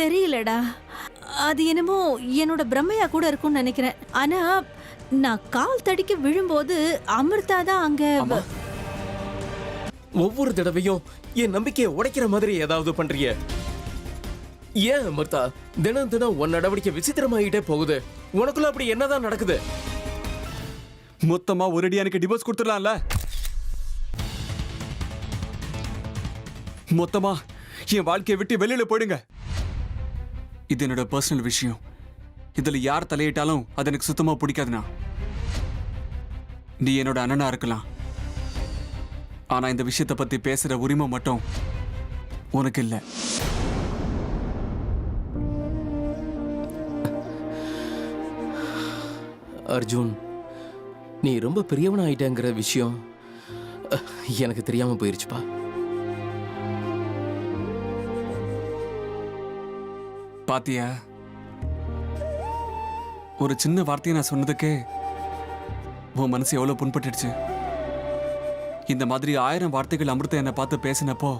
தெரியலடா. அது என்னமோ என்னோட பிரம்மையா கூட இருக்கும்னு நினைக்கிறேன். ஆனா நான் கால் தடிக்க விழும்போது அமிர்தா தான் அங்க. ஒவ்வொரு தடவையும் என் நம்பிக்கையை உடைக்கிற மாதிரி ஏதாவது பண்றிய. ஏன் அமிர்தா தினம் தினம் உன் நடவடிக்கை விசித்திரமாயிட்டே போகுது? உனக்குள்ள அப்படி என்னதான் நடக்குது? மொத்தமா ஒரேடி எனக்கு டிவோர்ஸ் கொடுத்துடலாம்ல? மொத்தமா என் வாழ்க்கையை விட்டு வெளியில போயிடுங்க. இது என்னோட பர்சனல் விஷயம். இதுல யார் தலையிட்டாலும் அது எனக்கு சுத்தமா பிடிக்காதுண்ணா. நீ என்னோட அண்ணனா இருக்கலாம், ஆனா இந்த விஷயத்தை பத்தி பேசுற உரிமை மட்டும் உனக்கு இல்ல. அர்ஜுன், நீ ரொம்ப பெரியவனா ஆயிட்டேங்கிற விஷயம் எனக்கு தெரியாம போயிருச்சுப்பா. பாத்தியா, ஒரு சின்ன வார்த்தையை நான் சொன்னதுக்கே உன் மனசு எவ்வளவு புண்பட்டுடுச்சு. இந்த மாதிரி 1000 வார்த்தைகள் அமிர்தா என்னை பார்த்து பேசினப்போ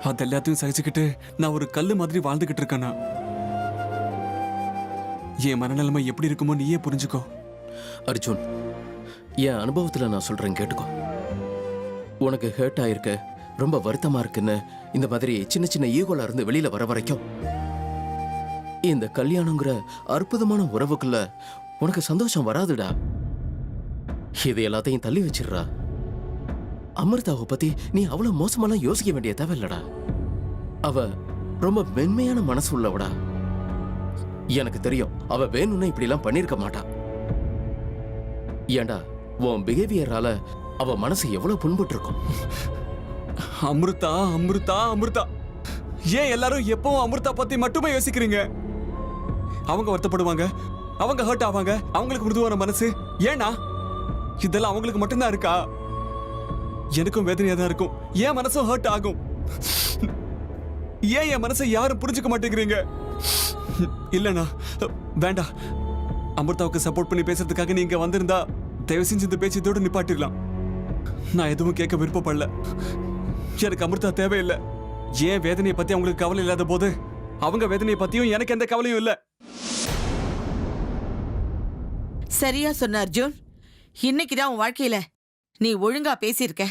அது எல்லாத்தையும் சகிச்சுக்கிட்டு நான் ஒரு கல்லு மாதிரி வாழ்ந்துகிட்டு இருக்கேன்னா என் மனநிலைமை எப்படி இருக்குமோ நீயே புரிஞ்சுக்கோ. அர்ஜுன், என் அனுபவத்துல நான் சொல்றேன் கேட்டுக்கோ. உனக்கு ஹர்ட் ஆயிருக்க, ரொம்ப வருத்தமா இருக்குன்னு இந்த மாதிரி சின்ன சின்ன ஈகோல இருந்து வெளியில வர வரைக்கும் இந்த கல்யாணங்கிற அற்புதமான உறவுக்குள்ள உனக்கு சந்தோஷம் வராதுடா. இது எல்லாத்தையும் தள்ளி வச்சிடுறா. அமிர்தாவை பத்தி நீ அவ்வளவு மோசமெல்லாம் யோசிக்க வேண்டிய தேவையில்லடா. அவ ரொம்ப மென்மையான மனசு உள்ளவடா. எனக்கு தெரியும், அவ வேணும்னு இப்படி எல்லாம் பண்ணிருக்க மாட்டா. ஏண்டா, உன் பிஹேவியரால அவ மனசு எவ்வளவு புண்பட்டு இருக்கும். அமிர்தா அமிர்தா அமிர்தா, ஏன் எல்லாரும் எப்பவும் அமிர்தா பத்தி மட்டுமே யோசிக்கிறீங்க? அவங்க வருத்தப்படுவாங்க, அவங்க ஹர்ட் ஆவாங்க, அவங்களுக்கு மிருதுவான மனசு. ஏன்னா இதெல்லாம் அவங்களுக்கு மட்டும்தான் இருக்கா? எனக்கும் வேதனையா தான் இருக்கும். ஏன் மனசும் ஹர்ட் ஆகும். ஏன் என் மனசை யாரும் புரிஞ்சுக்க மாட்டேங்கிறீங்க? இல்லண்ணா, வேண்டாம். அமிர்தாவுக்கு சப்போர்ட் பண்ணி பேசுறதுக்காக நீங்க வந்திருந்தா தயவு செஞ்சு இந்த பேச்சு இதோட நிப்பாட்டிடலாம். நான் எதுவும் கேட்க விருப்பப்படல. எனக்கு அமிர்தா தேவையில்லை. ஏன் வேதனையை பத்தி அவங்களுக்கு கவலை இல்லாத போது அவங்க வேதனையை பத்தியும் எனக்கு எந்த கவலையும் இல்லை. சரியா சொன்ன அர்ஜுன். இன்னைக்குதான் உன் வாழ்க்கையில நீ ஒழுங்கா பேசியிருக்க.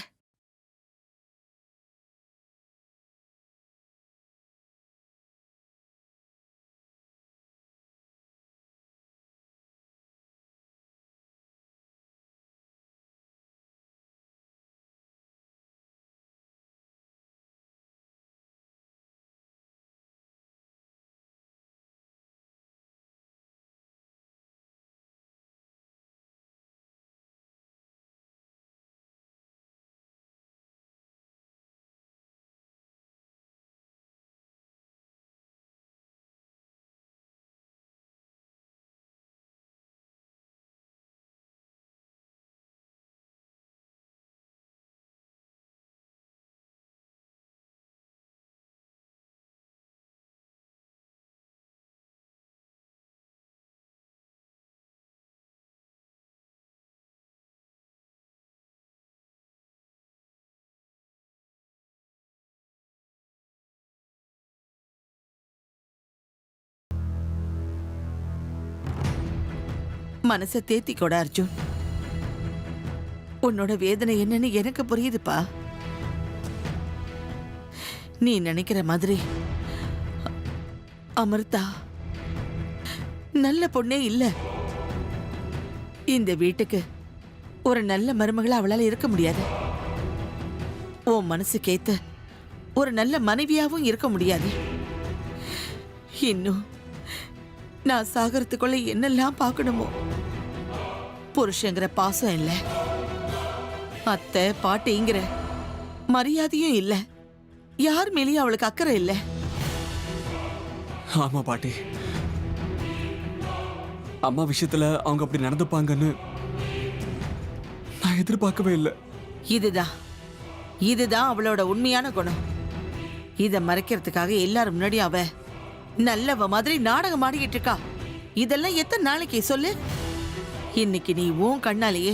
மனசை தேத்திக்கோட அர்ஜுன். உன்னோட வேதனை என்னன்னு எனக்கு புரியுதுப்பா. நீ நினைக்கிற மாதிரி அமிர்தா நல்ல பொண்ணே இல்ல. இந்த வீட்டுக்கு ஒரு நல்ல மருமகளா அவளால இருக்க முடியாது. உன் மனசுக்கேத்த ஒரு நல்ல மனைவியாவும் இருக்க முடியாது. இன்னும் நான் சாகரத்துக்குள்ள என்னெல்லாம் பார்க்கணுமோ. புருஷங்கிற பாசம் இல்ல, அத்தை பாட்டிங்கிற மரியாதையும் இல்ல, யார் மேலேயும் அவளுக்கு அக்கறை இல்ல. ஆமா பாட்டி, அம்மா விஷயத்துல அவங்க அப்படி நடந்துப்பாங்கன்னு நான் எதிர்பார்க்கவே இல்லை. இதுதான் அவளோட உண்மையான குணம். இத மறைக்கிறதுக்காக எல்லாரும் முன்னாடி அவ நல்லவ மாதிரி நாடகம் ஆடிக்கிட்டு இருக்கா. இதெல்லாம் எத்தனை நாளைக்கு சொல்லு? இன்னைக்கு நீ உன் கண்ணாலேயே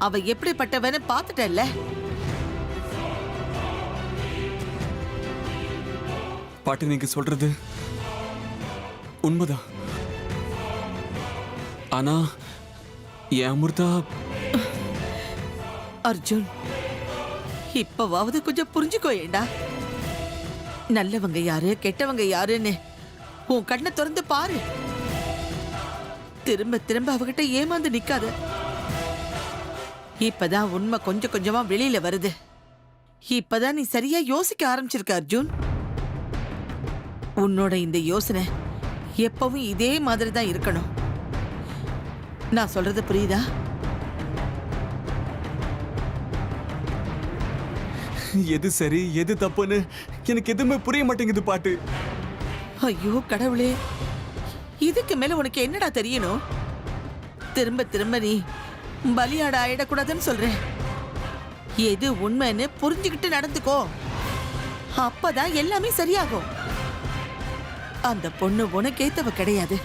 அவ எப்படிப்பட்டவன்னு பாத்துட்டல்ல. பாட்டி, நீங்க சொல்றது உண்மைதான். ஆனா என் அமிர்தா அர்ஜுன், இப்பவாவது கொஞ்சம் புரிஞ்சுக்கோ ஏண்டா. நல்லவங்க யாரு கெட்டவங்க யாருன்னு உன் கண்ணை திறந்து பாரு. திரும்ப திரும்ப அவகிட்ட ஏமாந்து நிக்காத. இப்பதான் உண்மை கொஞ்சம் கொஞ்சமா வெளியில வருது. இப்பதான் நீ சரியா யோசிக்க ஆரம்பிச்சிருக்க அர்ஜுன். உன்னோட இந்த யோசனை எப்பவும் இதே மாதிரி தான் இருக்கணும். நான் சொல்றது புரியுதா? எது சரி எது தப்புன்னு எனக்கு எதுவுமே புரிய மாட்டேங்குது பாட்டு. ஐயோ கடவுளே, இதுக்கு மேல உனக்கு என்னடா தெரியணும்? திரும்ப திரும்ப நீ பலியாட ஆயிடக்கூடாதுன்னு சொல்றேன். எது உண்மைன்னு புரிஞ்சுக்கிட்டு நடந்துக்கோ. அப்பதான் எல்லாமே சரியாகும். அந்த பொண்ணு உனக்கேத்தவ கிடையாது.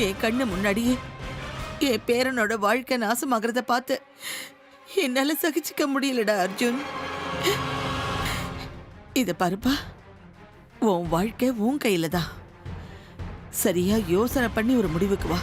என் கண்ணு முன்னாடியே என் பேரனோட வாழ்க்கை நாசமாகறத பார்த்து என்னால சகிச்சுக்க முடியலடா அர்ஜுன். இத பாருப்பா, உன் வாழ்க்கை உன் கையில தான். சரியா யோசனை பண்ணி ஒரு முடிவுக்கு வா.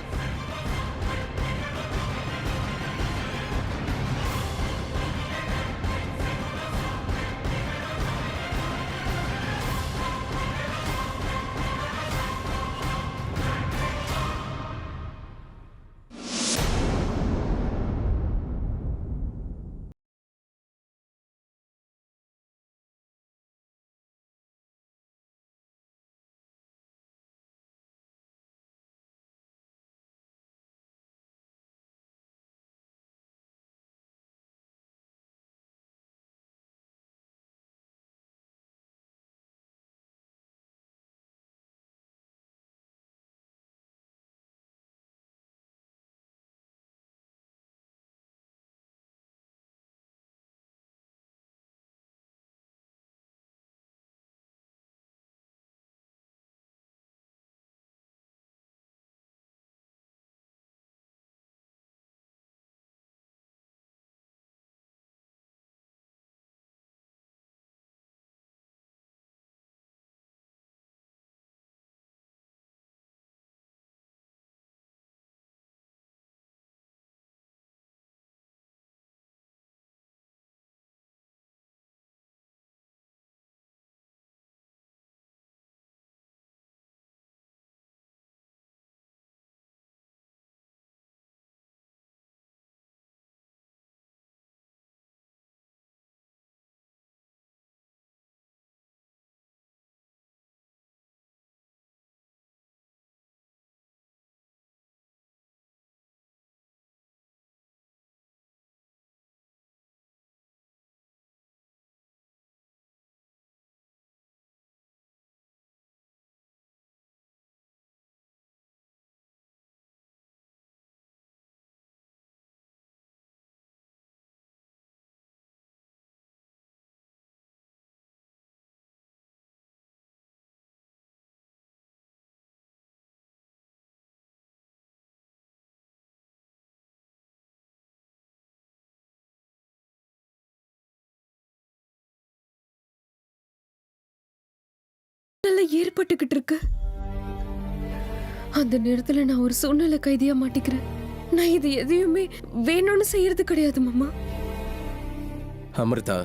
நல்லா ஏற்பட்டுக்கிட்டு இருக்கு. அந்த நேரத்துல நான் ஒரு சூழ்நிலை கைதியா மாட்டிக்கிறேன். நான் இது எதையுமே வேணும்னு செய்யறது கிடையாது மாமா. அமிர்தா,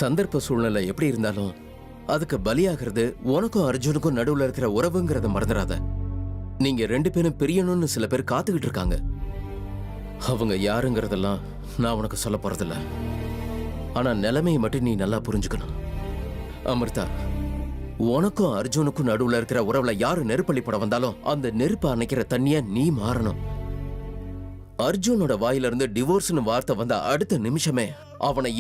சந்தர்ப்ப சூழ்நிலை எப்படி இருந்தாலும் அதுக்கு பலியாகிறது உனக்கும் அர்ஜுனுக்கும் நடுவுல இருக்கிற உறவுங்கிறத மறந்துடாத. நீங்க 2 பேரும் பிரியணும்னு சில பேர் காத்துக்கிட்டு இருக்காங்க. அவங்க யாருங்கிறதெல்லாம் நான் உனக்கு சொல்ல போறதில்ல. ஆனா நிலைமையை மட்டும் நீ நல்லா புரிஞ்சுக்கணும். அமிர்தா, உனக்கும் அர்ஜுனுக்கும் நடுவுல இருக்கிற உறவுல யாரு நெருப்பள்ளி போட வந்தாலும் அந்த நெருப்பு அணைக்கிற தண்ணிய நீ மாறணும். அர்ஜுனோட வாயிலிருந்து டிவோர்ஸ்னு வார்த்தை வந்த அடுத்த நிமிஷமே அவனை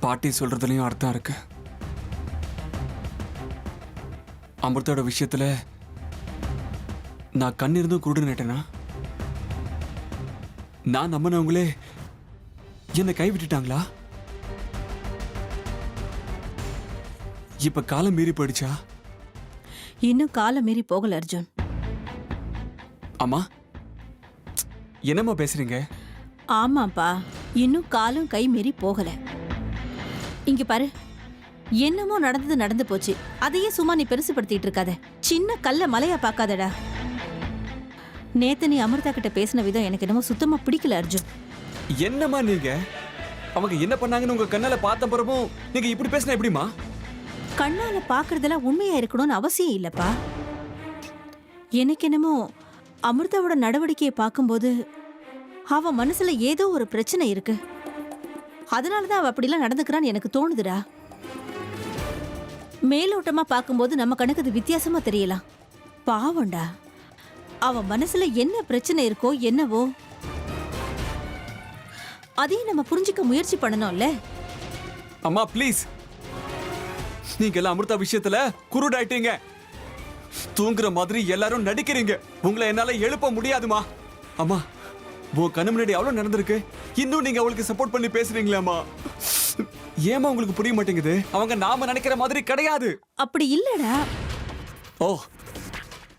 பாட்டி சொல்றதுலயும் அர்த்தம் இருக்கு. அமிர்தோட விஷயத்துல நான் கண்ணிருந்தும் குருடுனேட்டேனா? நான் நம்பினவங்களே என்னை கைவிட்டுட்டாங்களா? இப்ப காலம் மீறி போயிடுச்சா? இன்னும் காலம் மீறி போகல அர்ஜுன். அம்மா, என்னம்மா பேசுறீங்க? ஆமாப்பா, இன்னும் காலம் கை மீறி போகல. இங்க பாரு, என்னமோ நடந்தது நடந்து போச்சு. அதையே சும்மா நீ பெருசுபடுத்திட்டு இருக்காத. சின்ன கல்ல மலையா பார்க்காதடா. நேத்து நீ அமிர்தா கிட்ட பேசின விதம் எனக்கு என்னமோ சுத்தமா பிடிக்கல அர்ஜுன். என்னம்மா நீங்க? அவங்க என்ன பண்ணாங்கன்னு உங்க கண்ணால பார்த்த பிறகும் நீங்க இப்படி பேசினா எப்படிமா? கண்ணால பாக்குறதெல்லாம் உண்மையா இருக்கணும்னு அவசியம் இல்லப்பா. எனக்கு என்னமோ அமிர்தாவோட நடவடிக்கையை பார்க்கும்போது அவ மனசுல ஏதோ ஒரு பிரச்சனை இருக்கு. அதனாலதான் அவ அப்படிலாம் நடந்துக்கிறான்னு எனக்கு தோணுதுடா. மேலோட்டமா பார்க்கும்போது நம்ம கணக்கு அது வித்தியாசமா தெரியலாம். பாவம்டா, அவ மனசுல என்ன பிரச்சனை இருக்கோ என்னவோ அதையும் நம்ம புரிஞ்சுக்க முயற்சி பண்ணணும்ல. அம்மா ப்ளீஸ், நீங்க எல்லாம் அமிர்தா விஷயத்துல குருடாயிட்டீங்க. தூங்குற மாதிரி எல்லாரும் நடிக்கிறீங்க. உங்களை என்னால எழுப்ப முடியாதுமா. அம்மா, உன் கண்ணு முன்னாடி அவ்வளவு நடந்திருக்கு, இன்னும் நீங்க அவளுக்கு சப்போர்ட் பண்ணி பேசுறீங்களேம்மா? ஏமா உங்களுக்கு புரிய மாட்டேங்குது? அவங்க நாம நினைக்கிற மாதிரி கிடையாது. அப்படி இல்லடா. ஓ,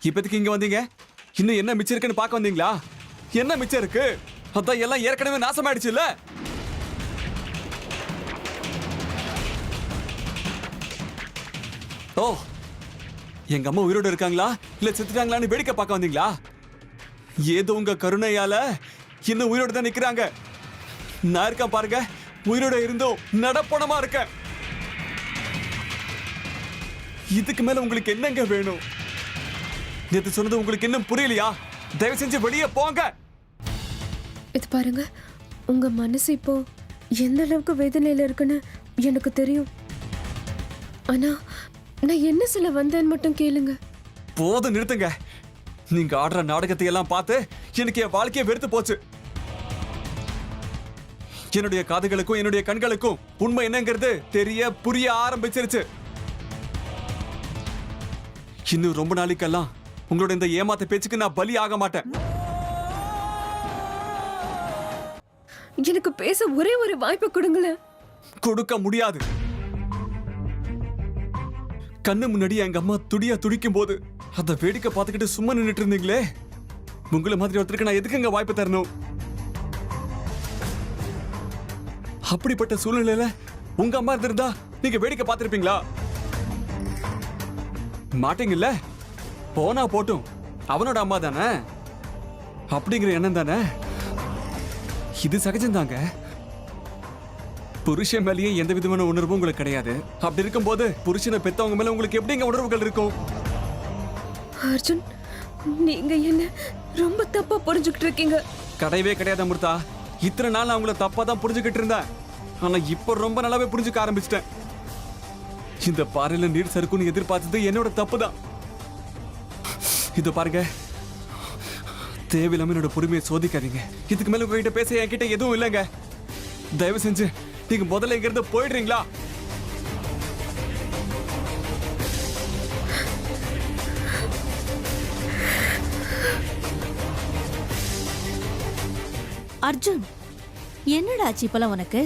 இப்போதைக்கு இங்க வந்தீங்க, இன்னும் என்ன மிச்சம் இருக்குன்னு பார்க்க வந்தீங்களா? என்ன மிச்சம் இருக்கு? அதான் எல்லாம் ஏற்கனவே நாசமாயிடுச்சு இல்ல? ஓ, எங்க அம்மா உயிரோட இருக்காங்களா இல்ல செத்துட்டாங்களான்னு வேடிக்கை பார்க்க வந்தீங்களா? ஏதோ உங்க கருணையால இன்னும் உயிரோட தான் நிக்கிறாங்க. நான் இருக்கேன் பாருங்க, உயிரோட இருந்தோம் நடப்பணமா இருக்கேன். இதுக்கு மேல உங்களுக்கு என்னங்க வேணும்? நேத்து சொன்னது உங்களுக்கு இன்னும் புரியலையா? தயவு செஞ்சு வெளியே போங்க. இது பாருங்க, உங்க மனசு இப்போ எந்த அளவுக்கு வேதனையில இருக்குன்னு எனக்கு தெரியும். ஆனா நான் என்ன சொல்ல வந்தேன்னு மட்டும் கேளுங்க. போதும், நிறுத்துங்க. நீங்க ஆடுற நாடகத்தை எல்லாம் பார்த்து எனக்கு என் வாழ்க்கையை வெறுத்து போச்சு. என்னுடைய காதுகளுக்கும் என்னுடைய கண்களுக்கும் உண்மை என்னங்கிறது தெரிய புரிய ஆரம்பிச்சிருச்சு. இன்னும் ரொம்ப நாளைக்கெல்லாம் உங்களோட இந்த ஏமாத்த பேச்சுக்கு நான் பலி ஆக மாட்டேன். எனக்கு பேச ஒரே ஒரு வாய்ப்பு கொடுங்களேன். கொடுக்க முடியாது. கண்ணு முன்னாடி எங்க அம்மா துடியா துடிக்கும் போது அத வேடிக்கை பார்த்துக்கிட்டு சும்மா நின்னுட்டு இருந்தீங்களே, உங்களை மாதிரி ஒருத்தருக்கு நான் எதுக்குங்க வாய்ப்பு தரணும்? அப்படிப்பட்ட சூழ்நிலையில உங்க அம்மா இருந்திருந்தா நீங்க வேடிக்கை பார்த்திருப்பீங்களா? மாட்டீங்கல்ல? போனா போட்டும், அவனோட அம்மா தானே அப்படிங்கிற எண்ணம் தானே. இது சகஜம்தாங்க. புருஷன் மேலேயே எந்த விதமான உணர்வும் உங்களுக்கு கிடையாது. அப்படி இருக்கும்போது புருஷனை பெத்தவங்க மேல உங்களுக்கு எப்படிங்க உணர்வுகள் இருக்கும்? அர்ஜுன், நீங்க என்ன ரொம்ப தப்பா புரிஞ்சுக்கிட்டு இருக்கீங்க. கிடையவே கிடையாது அமிர்தா. இத்தனை நாள் நான் உங்களை தப்பா தான் புரிஞ்சுக்கிட்டு இருந்தேன். ஆனா இப்போ ரொம்ப நல்லாவே புரிஞ்சுக்க ஆரம்பிச்சிட்டேன். இந்த பாறையில நீர் சறுக்குன்னு எதிர்பார்த்தது என்னோட தப்பு தான். இத பாருங்க, தேவையில்லாம என்னோட பொறுமையை சோதிக்காதீங்க. இதுக்கு மேல உங்ககிட்ட பேச என்கிட்ட எதுவும் இல்லைங்க. தயவு செஞ்சு நீங்க முதல்ல இங்க இருந்து போயிடுறீங்களா? அர்ஜுன், என்னடா ஆச்சு இப்பலாம் உனக்கு?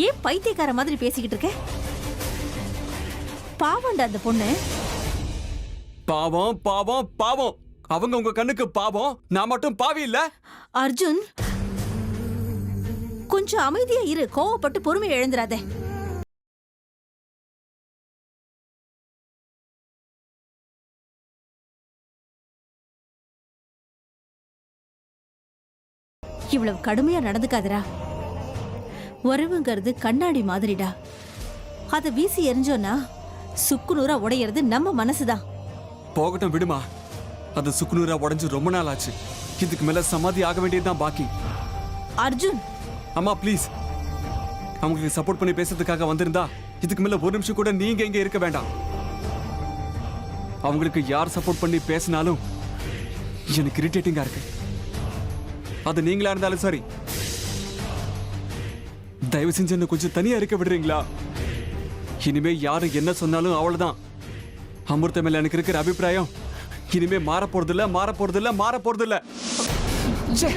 ஏன் பைத்தியக்கார மாதிரி பேசிக்கிட்டு இருக்க? பாவம்டா அந்த பொண்ணு. பாவம் பாவம் பாவம். அவங்க உங்க கண்ணுக்கு பாவம், நான் மட்டும் பாவி இல்ல? அர்ஜுன், கொஞ்சம் அமைதியா இரு. கோவப்பட்டு பொறுமையை இழந்துராதே. இவ்வளவு கடுமையா நடந்துக்காதடா. உறவுங்கிறது கண்ணாடி மாதிரிடா. அதை வீசி எரிஞ்சோன்னா சுக்குநூறா உடையிறது நம்ம மனசுதான். போகட்டும், விடுமா. அது சுக்குநூறா உடைஞ்சு ரொம்ப நாள் ஆச்சு. இதுக்கு மேல சமாதி ஆக வேண்டியதுதான் பாக்கி. அர்ஜுன், அம்மா ப்ளீஸ், அவங்களுக்கு சப்போர்ட் பண்ணி பேசுறதுக்காக வந்திருந்தா இதுக்கு மேல ஒரு நிமிஷம் கூட நீங்க இங்க இருக்க வேண்டாம். அவங்களுக்கு யார் சப்போர்ட் பண்ணி பேசினாலும் எனக்கு இரிட்டேட்டிங்கா இருக்கு. அது நீங்களா இருந்தாலும் சரி, தயவு செஞ்சு என்ன கொஞ்சம் தனியா இருக்க விடுறீங்களா? இனிமே யாரு என்ன சொன்னாலும் அவ்வளவுதான். அமிர்தம் மேல எனக்கு இருக்கிற அபிப்பிராயம் இனிமே மாற போறதில்ல, மாற போறதில்ல, மாற போறதில்ல. ச்சே.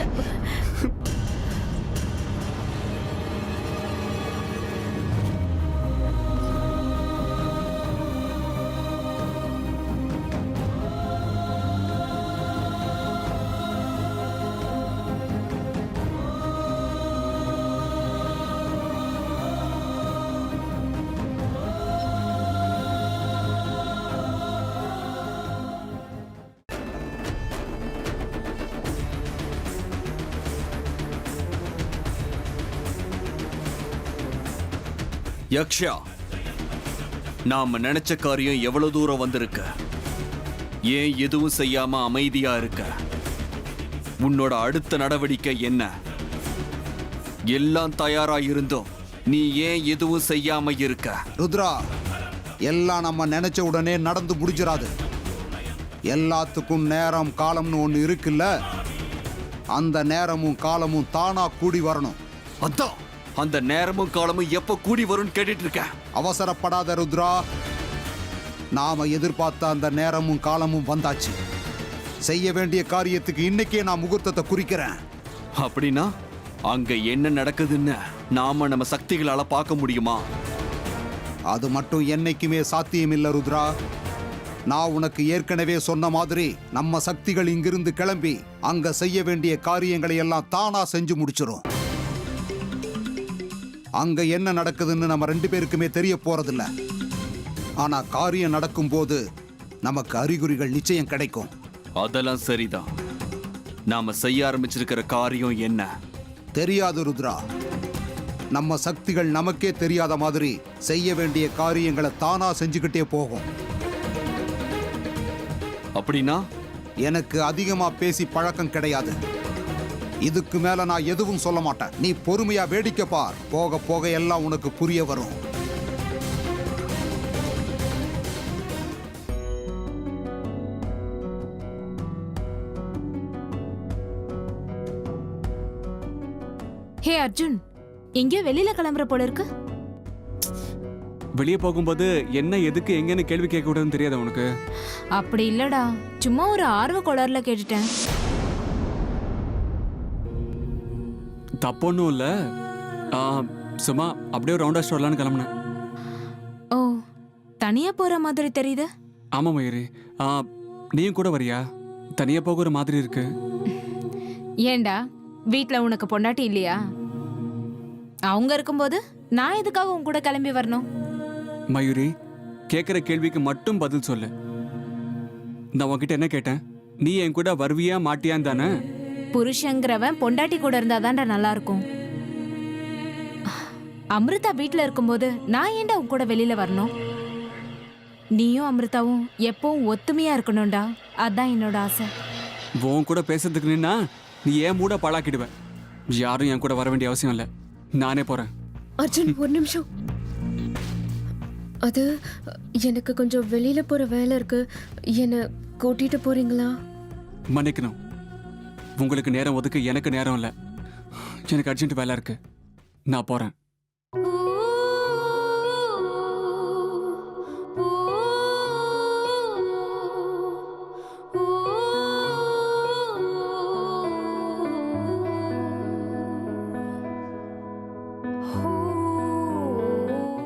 யக்ஷா, நாம நினைச்ச காரியம் எவ்வளவு தூரம் வந்திருக்க? ஏன் எதுவும் செய்யாம அமைதியா இருக்க? உன்னோட அடுத்த நடவடிக்கை என்ன? எல்லாம் தயாரா இருந்தோம், நீ ஏன் எதுவும் செய்யாம இருக்க? ருத்ரா, எல்லாம் நம்ம நினைச்ச உடனே நடந்து முடிஞ்சிடாது. எல்லாத்துக்கும் நேரம் காலம்னு ஒண்ணு இருக்குல்ல, அந்த நேரமும் காலமும் தானா கூடி வரணும். அதான் அந்த நேரமும் காலமும் எப்ப கூடி வரும்னு கேட்டுட்டு இருக்க. அவசரப்படாத ருத்ரா, நாம எதிர்பார்த்த அந்த நேரமும் காலமும் வந்தாச்சு. செய்ய வேண்டிய காரியத்துக்கு இன்னைக்கே நான் முகூர்த்தத்தை குறிக்கிறேன். அப்படின்னா அங்க என்ன நடக்குதுன்னு நாம நம்ம சக்திகளால பார்க்க முடியுமா? அது மட்டும் என்னைக்குமே சாத்தியமில்லை ருத்ரா. நான் உனக்கு ஏற்கனவே சொன்ன மாதிரி நம்ம சக்திகள் இங்கிருந்து கிளம்பி அங்க செய்ய வேண்டிய காரியங்களை எல்லாம் தானா செஞ்சு முடிச்சிரும். அங்க என்ன நடக்குதுன்னு நம்ம 2 பேருக்குமே தெரிய போறதில்ல. ஆனா காரியம் நடக்கும் போது நமக்கு அறிகுறிகள் நிச்சயம் கிடைக்கும். அதெல்லாம் சரிதான். நாம செய்ய ஆரம்பிச்சிருக்கிற காரியம் என்ன? தெரியாது ருத்ரா. நம்ம சக்திகள் நமக்கே தெரியாத மாதிரி செய்ய வேண்டிய காரியங்களை தானா செஞ்சுக்கிட்டே போகும். அப்படின்னா எனக்கு அதிகமா பேசி பழக்கம் கிடையாது. இதுக்கு மேல நான் எதுவும் சொல்ல மாட்டேன். நீ பொறுமையா வேடிக்கை பார். போக போக எல்லாம் உனக்கு புரிய வரும். ஹே அர்ஜுன், எங்கேயோ வெளியில கிளம்புற போல இருக்கு. வெளியே போகும்போது என்ன எதுக்கு எங்கன்னு கேள்வி கேட்க கூடாதுன்னு தெரியாத உனக்கு? அப்படி இல்லடா, சும்மா ஒரு ஆர்வ கோளாறுல கேட்டுட்டேன். தப்பொன்னும் இல்ல. சும்மா அப்படியே ரவுண்டா ஸ்டோர்லான்னு கிளம்புனேன். ஓ, தனியா போற மாதிரி தெரியுது. ஆமா மயூரி, நீயும் கூட வரியா? தனியா போகிற மாதிரி இருக்கு. ஏண்டா, வீட்ல உனக்கு பொண்டாட்டி இல்லையா? அவங்க இருக்கும்போது நான் எதுக்காக உன் கூட கிளம்பி வரணும்? மயூரி, கேட்குற கேள்விக்கு மட்டும் பதில் சொல்லு. நான் உன்கிட்ட என்ன கேட்டேன்? நீ என் கூட வருவியா மாட்டியான்னு தானே? புருஷங்கிறவன் பொண்டாட்டி கூட இருந்தாதான்டா நல்லா இருக்கும். அமிர்தா வீட்ல இருக்கும்போது நான் ஏன்டா உன் கூட வெளியில வரணும்? நீயும் அமிர்தாவும் எப்பவும் ஒத்துமையா இருக்கணும்டா. அதான் என்னோட ஆசை. உன் கூட பேசுறதுக்கு நின்னா நீ ஏன் மூட பாழாக்கிடுவ. யாரும் என் கூட வர வேண்டிய அவசியம் இல்லை. நானே போறேன். அர்ஜுன், ஒரு நிமிஷம். அது எனக்கு கொஞ்சம் வெளியில போற வேலை இருக்கு. என்னை கூட்டிட்டு போறீங்களா? மன்னிக்கணும், உங்களுக்கு நேரம் ஒதுக்க எனக்கு நேரம் இல்லை. எனக்கு அர்ஜென்ட் வேலை இருக்கு. நான் போறேன்.